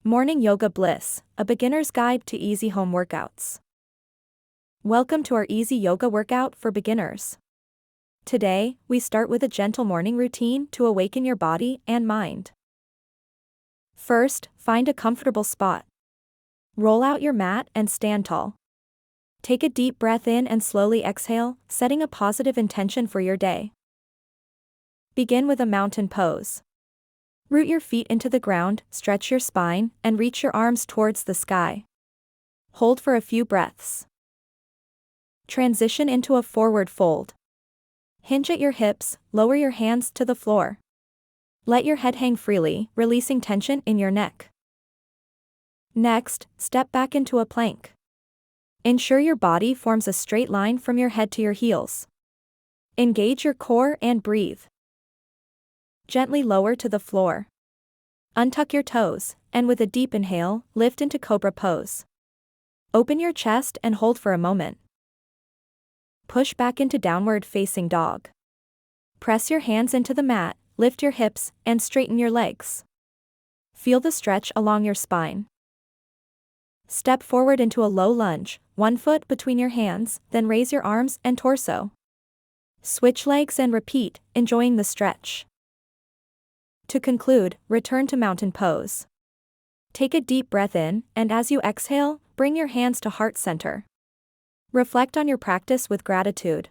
Morning Yoga Bliss, a beginner's guide to easy home workouts. Welcome to our easy yoga workout for beginners. Today, we start with a gentle morning routine to awaken your body and mind. First, find a comfortable spot. Roll out your mat and stand tall. Take a deep breath in and slowly exhale, setting a positive intention for your day. Begin with a mountain pose. Root your feet into the ground, stretch your spine, and reach your arms towards the sky. Hold for a few breaths. Transition into a forward fold. Hinge at your hips, lower your hands to the floor. Let your head hang freely, releasing tension in your neck. Next, step back into a plank. Ensure your body forms a straight line from your head to your heels. Engage your core and breathe. Gently lower to the floor. Untuck your toes, and with a deep inhale, lift into Cobra pose. Open your chest and hold for a moment. Push back into downward facing dog. Press your hands into the mat, lift your hips, and straighten your legs. Feel the stretch along your spine. Step forward into a low lunge, 1 foot between your hands, then raise your arms and torso. Switch legs and repeat, enjoying the stretch. To conclude, return to mountain pose. Take a deep breath in, and as you exhale, bring your hands to heart center. Reflect on your practice with gratitude.